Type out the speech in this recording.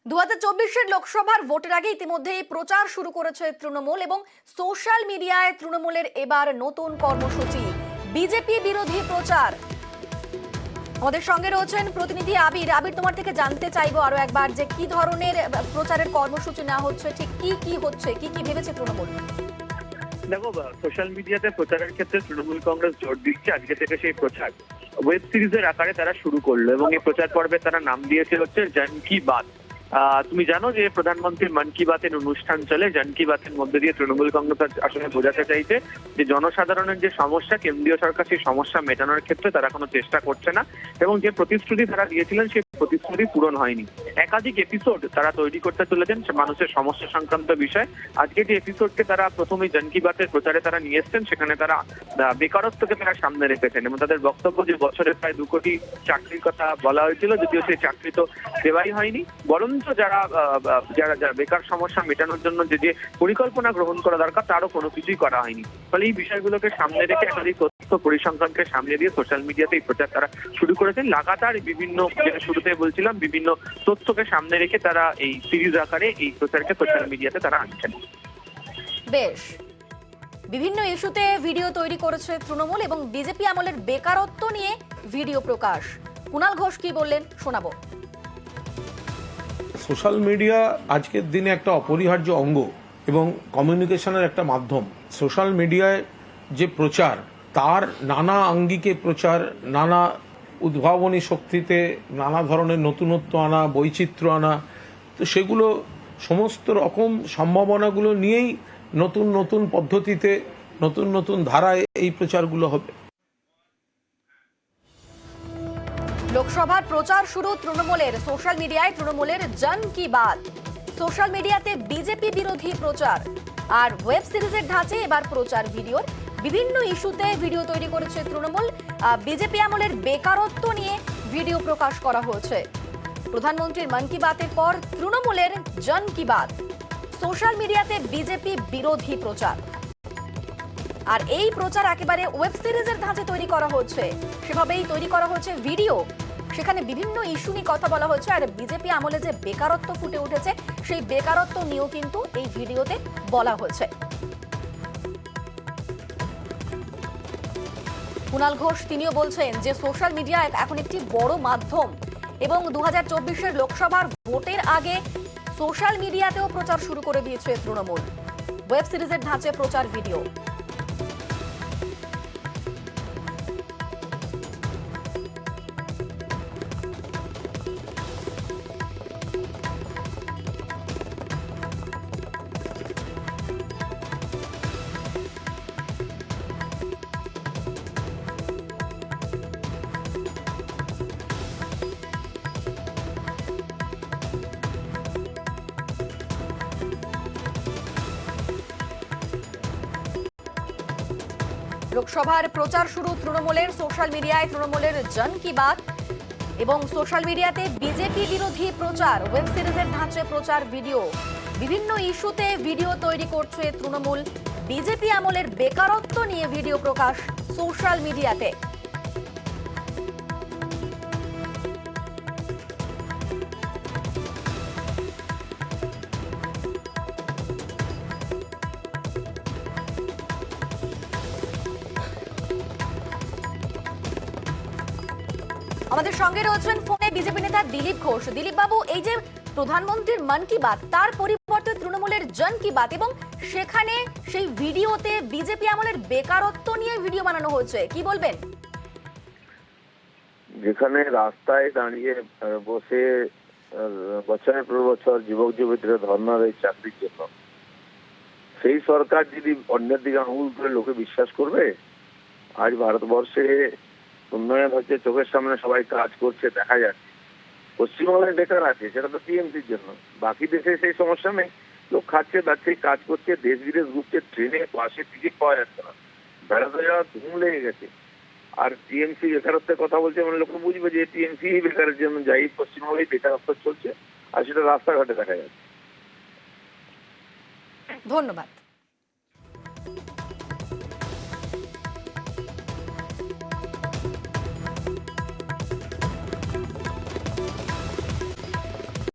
2024-এর লোকসভার ভোটের আগে ইতিমধ্যেই প্রচার শুরু করেছে তৃণমূল এবং সোশ্যাল মিডিয়ায় তৃণমূলের এবার নতুন কর্মসূচি বিজেপি বিরোধী প্রচার। আমাদের সঙ্গে রয়েছেন প্রতিনিধি আবির। আবির, তোমার থেকে জানতে চাইবো আরো একবার যে কি ধরনের প্রচারের কর্মসূচি নেওয়া হচ্ছে, ঠিক কি হচ্ছে, কি ভেবেছে তৃণমূল? দেখো, সোশ্যাল মিডিয়াতে প্রচারের ক্ষেত্রে তৃণমূল কংগ্রেস জোর দিচ্ছে। আজকে থেকে সেই প্রচার ওয়েব সিরিজের আকারে তারা শুরু করলো এবং এই প্রচার পর্বে তারা নাম দিয়েছে হচ্ছে জন কি বাত। তুমি জানো যে প্রধানমন্ত্রীর মন কি বাতের অনুষ্ঠান চলে। জন কি বাতের মধ্যে দিয়ে তৃণমূল কংগ্রেস আসলে বোঝাতে চাইছে যে জনসাধারণের যে সমস্যা, কেন্দ্রীয় সরকার সেই সমস্যা মেটানোর ক্ষেত্রে তারা কোনো চেষ্টা করছে না এবং যে প্রতিশ্রুতি তারা দিয়েছিলেন সেই প্রতিশ্রুতি পূরণ হয়নি। একাধিক এপিসোড তারা তৈরি করতে চলেছেন মানুষের সমস্যা সংক্রান্ত বিষয়। আজকে যে এপিসোডকে তারা প্রথমেই জন কি বাতের প্রচারে তারা নিয়ে এসছেন, সেখানে তারা বেকারত্বকে তারা সামনে রেখেছেন এবং তাদের বক্তব্য যে বছরে প্রায় 2 কোটি চাকরির কথা বলা হয়েছিল, যদিও সেই চাকরি তো দেওয়াই হয়নি, বরঞ্চ যারা বেকার সমস্যা মেটানোর জন্য যে পরিকল্পনা গ্রহণ করা দরকার তারও কোনো কিছুই করা হয়নি। ফলে এই বিষয়গুলোকে সামনে রেখে একাধিক তথ্য পরিসংখ্যানকে সামনে দিয়ে সোশ্যাল মিডিয়াতে এই প্রচার তারা শুরু করেছেন। লাগাতার বিভিন্ন, যেটা শুরুতে বলছিলাম, বিভিন্ন তথ্যকে সামনে রেখে তারা এই সিরিজ আকারে এই প্রচারকে সোশ্যাল মিডিয়াতে তারা আনছেন। বেশ, বিভিন্ন ইস্যুতে ভিডিও তৈরি করেছে তৃণমূল এবং বিজেপি আমলের বেকারত্ব নিয়ে ভিডিও প্রকাশ। কুণাল ঘোষ কি বললেন শোনাবো। সোশ্যাল মিডিয়া আজকের দিনে একটা অপরিহার্য অঙ্গ এবং কমিউনিকেশনের একটা মাধ্যম। সোশ্যাল মিডিয়ায় যে প্রচার, তার নানা আঙ্গিকে প্রচার, নানা উদ্ভাবনী শক্তিতে নানা ধরনের নতুনত্ব আনা, বৈচিত্র্য আনা, তো সেগুলো সমস্ত রকম সম্ভাবনাগুলো নিয়েই নতুন নতুন পদ্ধতিতে, নতুন নতুন ধারায় এই প্রচারগুলো হবে। লোকসভার প্রচার শুরু তৃণমূলের সোশ্যাল মিডিয়ায়, তৃণমূলের জন কি বাত। সোশ্যাল মিডিয়াতে বিজেপি বিরোধী প্রচার আর ওয়েব সিরিজের ধাঁচে এবার প্রচার ভিডিওর। বিভিন্ন ইস্যুতে ভিডিও তৈরি করেছে তৃণমূল। বিজেপি আমলের বেকারত্ব নিয়ে ভিডিও প্রকাশ করা হয়েছে। প্রধানমন্ত্রীর মন কি বাতের পর তৃণমূলের জন কি বাত। সোশ্যাল মিডিয়াতে বিজেপি বিরোধী প্রচার আর এই প্রচার একেবারে ওয়েব সিরিজের ধাঁচে তৈরি করা হচ্ছে। সেভাবেই তৈরি করা হচ্ছে ভিডিও, সেখানে বিভিন্ন ইস্যু নিয়ে কথা বলা হচ্ছে। আর বিজেপি আমলে যে বেকারত্ব ফুটে উঠেছে, সেই বেকারত্ব নিয়েও কিন্তু এই ভিডিওতে বলা হয়েছে। কুণাল ঘোষ তিনিও বলছেন যে সোশ্যাল মিডিয়া এখন একটি বড় মাধ্যম এবং 2024-এর লোকসভার ভোটের আগে সোশ্যাল মিডিয়াতেও প্রচার শুরু করে দিয়েছে তৃণমূল। ওয়েব সিরিজের ধাঁচে প্রচার ভিডিও। লোকসভার প্রচার শুরু তৃণমূলের সোশ্যাল মিডিয়ায়, তৃণমূলের জন কি বাত এবং সোশ্যাল মিডিয়াতে বিজেপি বিরোধী প্রচার, ওয়েব সিরিজের ধাঁচে প্রচার ভিডিও। বিভিন্ন ইস্যুতে ভিডিও তৈরি করছে তৃণমূল। বিজেপি আমলের বেকারত্ব নিয়ে ভিডিও প্রকাশ সোশ্যাল মিডিয়াতে। আমাদের সঙ্গে রয়েছেন ফোনে বিজেপি নেতা দিলীপ ঘোষ। দিলীপ বাবু, এই যে প্রধানমন্ত্রীর মন কি বাত, তার পরিবর্তে তৃণমূলের জন কি বাত এবং সেখানে সেই ভিডিওতে বিজেপি আমলের বেকারত্ব নিয়ে ভিডিও বানানো হচ্ছে, কি বলবেন? যেখানে রাস্তায় দাঁড়িয়ে বসে বছরের পর বছর যুবক যুবতীরা ধর্ণা দেয় চাকরির জন্য, সেই সরকার যদি অন্যের দিকে আঙুল করে লোকে বিশ্বাস করবে? আজ ভারতবর্ষে উন্নয়ন হচ্ছে, চোখের সামনে সবাই কাজ করছে, দেখা যাচ্ছে। পশ্চিমবাংলায় বেকার আছে, সেটা তো টিএমসির জন্য। বাকি দেশে সেই সমস্যা নেই, লোক খাচ্ছে দাচ্ছে, কাজ করছে, দেশ বিদেশ ঘুরছে, ট্রেনে পাশে টিকিট পাওয়া যাচ্ছে না, বেড়াতে যাওয়া ধুম লেগে গেছে। আর টিএমসি বেকারত্বের কথা বলছে, মানে লোক বুঝবে যে টিএমসি বেকারের জন্য যাই, পশ্চিমবাংলায় বেকারত্ব চলছে আর সেটা রাস্তাঘাটে দেখা যাচ্ছে। ধন্যবাদ।